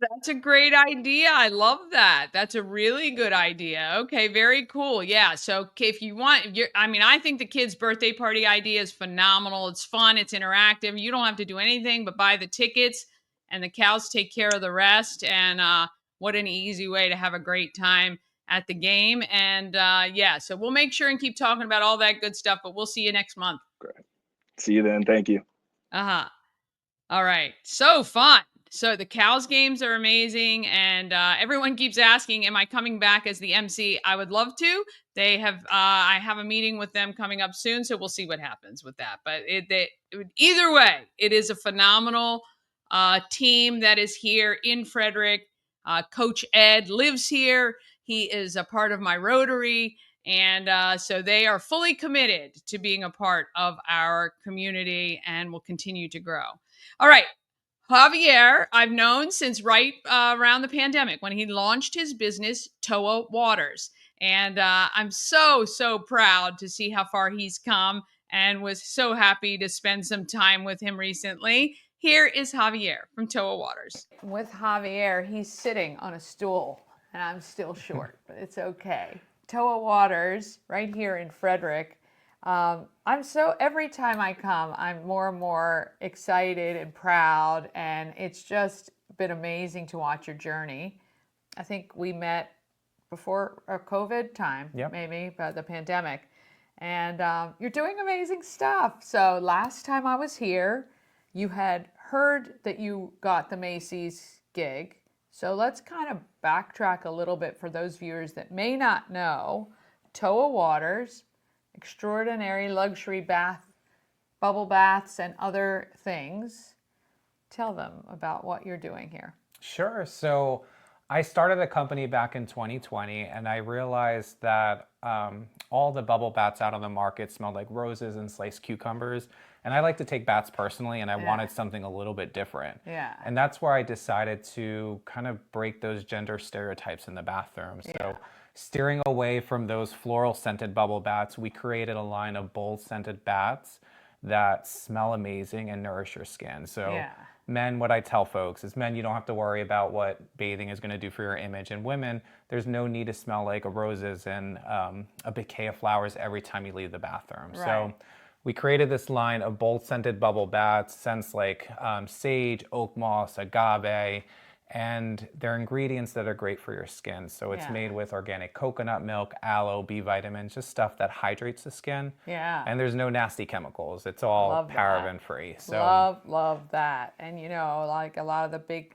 That's a great idea. I love that. That's a really good idea. Okay, very cool. Yeah. So if you want, I mean, I think the kids' birthday party idea is phenomenal. It's fun. It's interactive. You don't have to do anything but buy the tickets, and the cows take care of the rest. And what an easy way to have a great time at the game. And yeah, so we'll make sure and keep talking about all that good stuff. But we'll see you next month. Great. See you then. Thank you. Uh huh. All right. So fun. So the Cows games are amazing, and everyone keeps asking, "Am I coming back as the MC?" I would love to. They have, I have a meeting with them coming up soon, so we'll see what happens with that. But either way, it is a phenomenal team that is here in Frederick. Coach Ed lives here. He is a part of my Rotary, and so they are fully committed to being a part of our community and will continue to grow. All right. Javier, I've known since right around the pandemic when he launched his business, Toa Waters. And I'm so, so proud to see how far he's come and was so happy to spend some time with him recently. Here is Javier from Toa Waters. With Javier, he's sitting on a stool, and I'm still short, but it's okay. Toa Waters, right here in Frederick. Every time I come, I'm more and more excited and proud, and it's just been amazing to watch your journey. I think we met before our COVID time, maybe, but the pandemic, and you're doing amazing stuff. So last time I was here, you had heard that you got the Macy's gig. So let's kind of backtrack a little bit for those viewers that may not know. Toa Waters, extraordinary luxury bubble baths and other things. Tell them about what you're doing here. Sure. So I started a company back in 2020, and I realized that all the bubble baths out on the market smelled like roses and sliced cucumbers. And I like to take baths personally, and I wanted something a little bit different. Yeah. And that's where I decided to kind of break those gender stereotypes in the bathroom. So steering away from those floral scented bubble baths, we created a line of bold scented baths that smell amazing and nourish your skin. So men, what I tell folks is, men, you don't have to worry about what bathing is going to do for your image. And women, there's no need to smell like roses and a bouquet of flowers every time you leave the bathroom. Right. So we created this line of bold scented bubble baths, scents like sage, oak moss, agave, and they're ingredients that are great for your skin. So it's made with organic coconut milk, aloe, B vitamins, just stuff that hydrates the skin. Yeah. And there's no nasty chemicals. It's all paraben free. So Love that. And you know, like a lot of the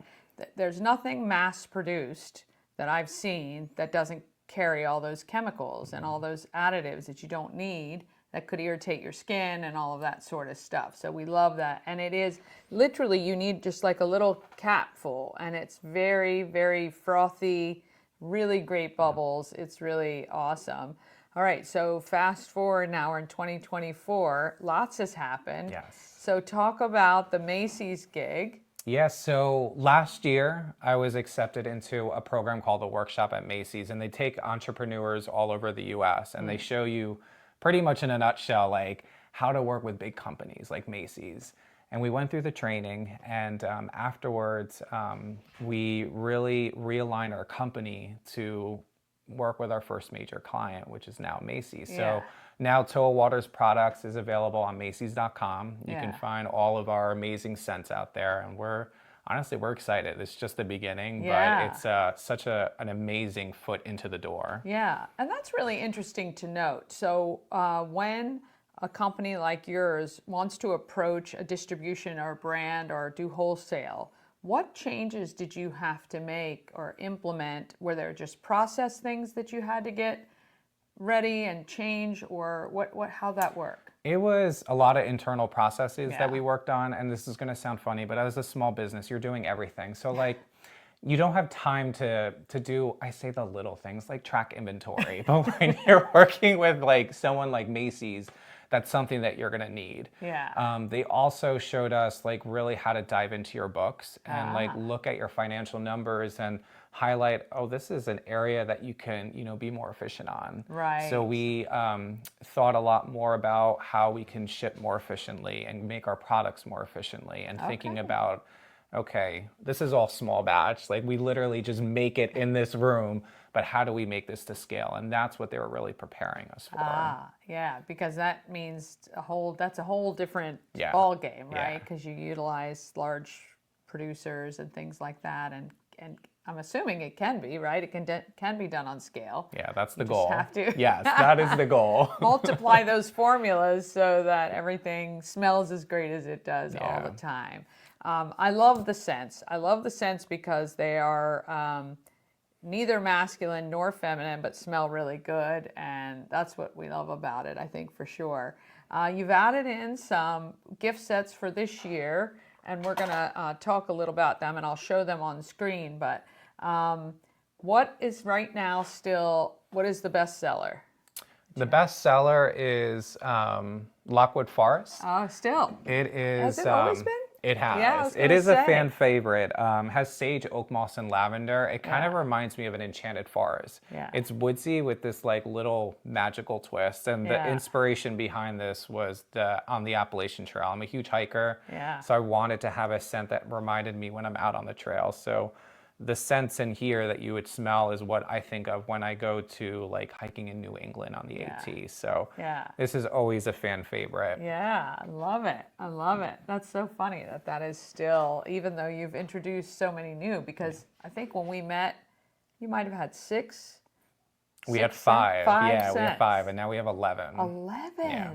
there's nothing mass produced that I've seen that doesn't carry all those chemicals and all those additives that you don't need, that could irritate your skin and all of that sort of stuff. So we love that. And it is literally, you need just like a little cap full, and it's very, very frothy, really great bubbles. It's really awesome. All right, so fast forward now, we're in 2024. Lots has happened. Yes. So talk about the Macy's gig. Yes, so last year I was accepted into a program called the Workshop at Macy's, and they take entrepreneurs all over the US and they show you pretty much in a nutshell, like how to work with big companies like Macy's. And we went through the training, and afterwards, we really realigned our company to work with our first major client, which is now Macy's. So now Toa Waters products is available on Macys.com. You can find all of our amazing scents out there, and we're excited. It's just the beginning, but it's such an amazing foot into the door. Yeah, and that's really interesting to note. So when a company like yours wants to approach a distribution or a brand or do wholesale, what changes did you have to make or implement? Were there just process things that you had to get ready and change, or how that work? It was a lot of internal processes that we worked on, and this is going to sound funny, but as a small business, you're doing everything. So like, you don't have time to do, I say the little things like track inventory, but when you're working with like someone like Macy's, that's something that you're going to need. Yeah. They also showed us like really how to dive into your books and like look at your financial numbers and highlight, oh, this is an area that you can, be more efficient on. Right. So we thought a lot more about how we can ship more efficiently and make our products more efficiently, and thinking about, okay, this is all small batch. Like we literally just make it in this room, but how do we make this to scale? And that's what they were really preparing us for. Yeah, because that means that's a whole different ball game, right? Because you utilize large producers and things like that, and I'm assuming it can be, right? It can be done on scale. Yeah, that's the goal. You just have to Yes, that is the goal. multiply those formulas so that everything smells as great as it does all the time. I love the scents. I love the scents because they are neither masculine nor feminine, but smell really good. And that's what we love about it, I think, for sure. You've added in some gift sets for this year, and we're going to talk a little about them, and I'll show them on the screen. But what is right now still, what is the best seller? The best seller is Lockwood Forest. Oh, still. It is. Has it always been? It has. Yeah, I was It is gonna a say. fan favorite. Has sage, oak moss, and lavender. It kind of reminds me of an enchanted forest. Yeah. It's woodsy with this like little magical twist. And the inspiration behind this was on the Appalachian Trail. I'm a huge hiker. Yeah. So I wanted to have a scent that reminded me when I'm out on the trail. So the scents in here that you would smell is what I think of when I go to like hiking in New England on the AT. So this is always a fan favorite. Yeah, I love it. I love it. That's so funny that that is still, even though you've introduced so many new, because I think when we met, you might have had six. We had five. Yeah, we had 5, and now we have 11. 11. Yeah.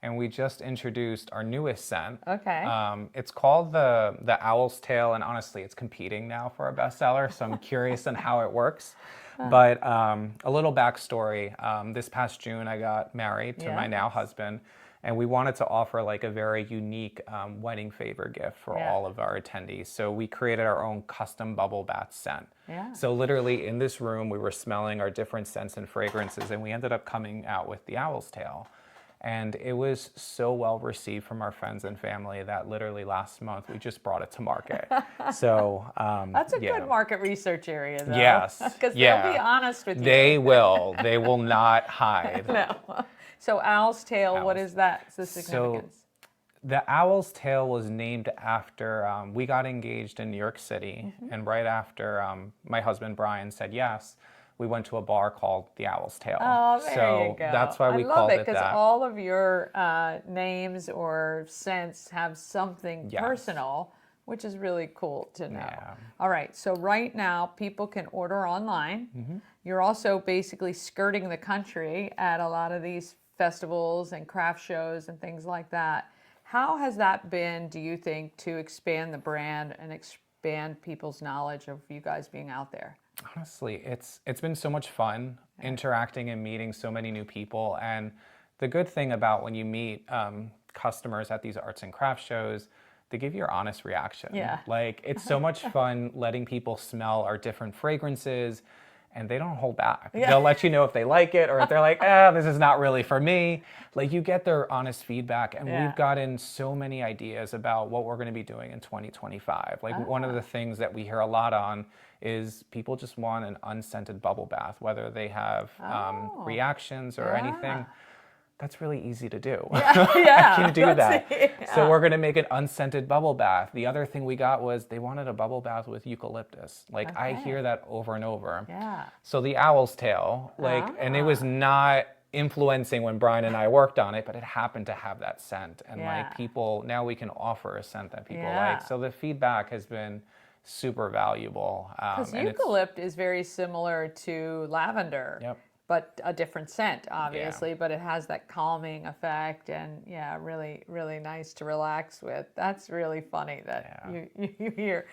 And we just introduced our newest scent. Okay. It's called the Owl's Tail, and honestly, it's competing now for a bestseller, so I'm curious on how it works. But a little backstory. This past June, I got married to my now husband, and we wanted to offer like a very unique wedding favor gift for all of our attendees. So we created our own custom bubble bath scent. Yeah. So literally in this room, we were smelling our different scents and fragrances, and we ended up coming out with the Owl's Tail. And it was so well received from our friends and family that literally last month we just brought it to market. So that's a good market research area, though. Yes, because they'll be honest with you. They will. They will not hide. No. So Owl's Tail, what is that? What's the significance? So the Owl's Tail was named after we got engaged in New York City, and right after my husband Brian said yes, we went to a bar called the Owl's Tail. Oh, there so you go. That's why we called called it that. Because all of your names or scents have something personal, which is really cool to know. Yeah. All right, so right now people can order online. You're also basically skirting the country at a lot of these festivals and craft shows and things like that. How has that been, do you think, to expand the brand and expand people's knowledge of you guys being out there? Honestly, it's been so much fun interacting and meeting so many new people. And the good thing about when you meet customers at these arts and crafts shows, they give you your honest reaction. Yeah. Like, it's so much fun letting people smell our different fragrances, and they don't hold back. Yeah. They'll let you know if they like it or if they're like, this is not really for me. Like, you get their honest feedback, and we've gotten so many ideas about what we're going to be doing in 2025. Like, one of the things that we hear a lot on is people just want an unscented bubble bath, whether they have reactions or anything. That's really easy to do. Yeah, I can do that. So we're going to make an unscented bubble bath. The other thing we got was they wanted a bubble bath with eucalyptus. Like, I hear that over and over. Yeah. So the Owl's Tail, like, and it was not influencing when Brian and I worked on it, but it happened to have that scent. And like, people, now we can offer a scent that people like. So the feedback has been super valuable. Because eucalypt is very similar to lavender. Yep. But a different scent, obviously, but it has that calming effect, and really, really nice to relax with. That's really funny that you hear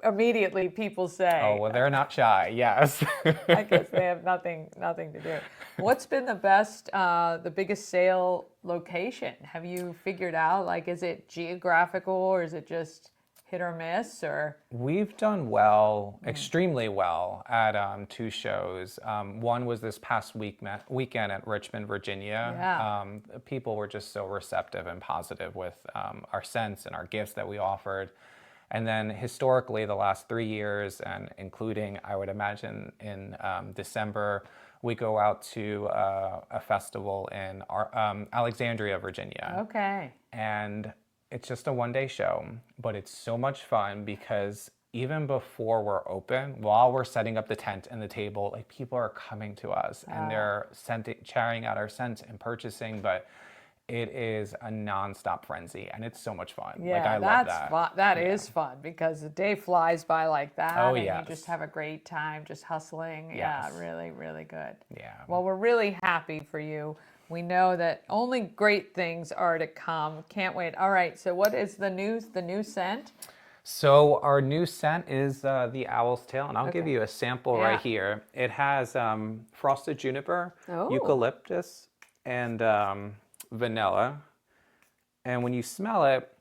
immediately people say. Oh, well, they're not shy, yes. I guess they have nothing to do. What's been the biggest sale location? Have you figured out, like, is it geographical or is it just hit or miss, or? We've done well, extremely well at 2 shows. One was this past weekend at Richmond, Virginia. Yeah. People were just so receptive and positive with our scents and our gifts that we offered. And then historically, the last 3 years, and including, I would imagine, in December, we go out to a festival in Alexandria, Virginia. Okay. And it's just a one-day show, but it's so much fun because even before we're open, while we're setting up the tent and the table, like, people are coming to us and they're trying out our scent and purchasing, but it is a non-stop frenzy and it's so much fun. Yeah, like, I love that. That is fun because the day flies by like that. Oh, and yes. you just have a great time just hustling. Yes. Yeah, really, really good. Yeah. Well, we're really happy for you. We know that only great things are to come. Can't wait. All right, so what is the new scent? So our new scent is the Owl's Tail, and I'll give you a sample right Yeah. here. It has frosted juniper, Oh. eucalyptus, and vanilla. And when you smell it,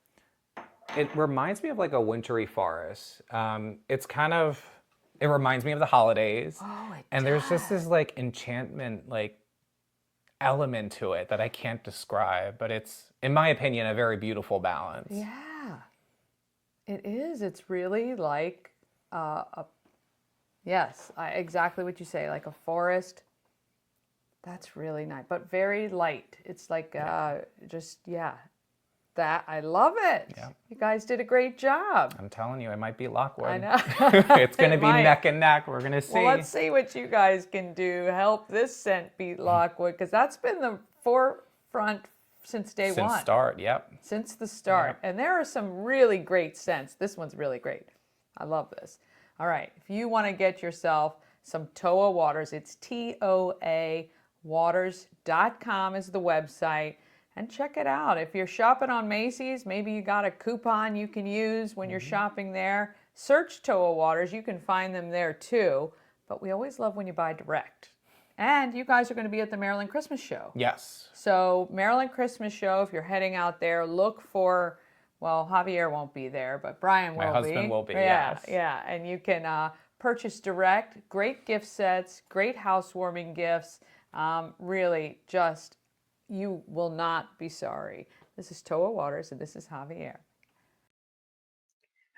it reminds me of like a wintry forest. It's kind of, it reminds me of the holidays. Oh, it and there's just this like enchantment, like element to it that I can't describe, but it's, in my opinion, a very beautiful balance. Yeah, it is. It's really like yes, exactly what you say, like a forest. That's really nice, but very light. It's like just, yeah, that, I love it. Yeah. You guys did a great job. I'm telling you, it might be Lockwood. I know. It's going to be neck and neck. We're going to see. Well, let's see what you guys can do. Help this scent beat Lockwood, because that's been the forefront since day one. Since start, yep. Since the start. Yep. And there are some really great scents. This one's really great. I love this. All right, if you want to get yourself some Toa Waters, it's TOA waters.com is the website, and check it out. If you're shopping on Macy's, maybe you got a coupon you can use when you're shopping there. Search Toa Waters. You can find them there too, but we always love when you buy direct. And you guys are going to be at the Maryland Christmas Show. Yes. So Maryland Christmas Show, if you're heading out there, look for, well, Javier won't be there, but Brian will be. My husband will be, yeah, yes. Yeah, and you can purchase direct. Great gift sets, great housewarming gifts. Really, just, you will not be sorry. This is Toa Waters, and this is Javier.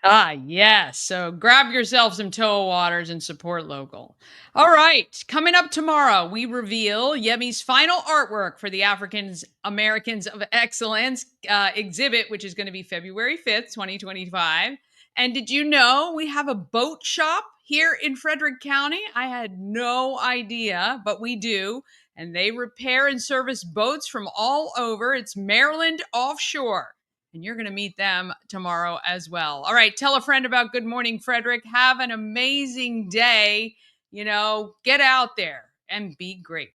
Ah, yes. So grab yourself some Toa Waters and support local. All right. Coming up tomorrow, we reveal Yemi's final artwork for the Africans Americans of Excellence exhibit, which is going to be February 5th, 2025. And did you know we have a boat shop here in Frederick County? I had no idea, but we do. And they repair and service boats from all over. It's Maryland Offshore. And you're going to meet them tomorrow as well. All right, tell a friend about Good Morning Frederick. Have an amazing day. You know, get out there and be great.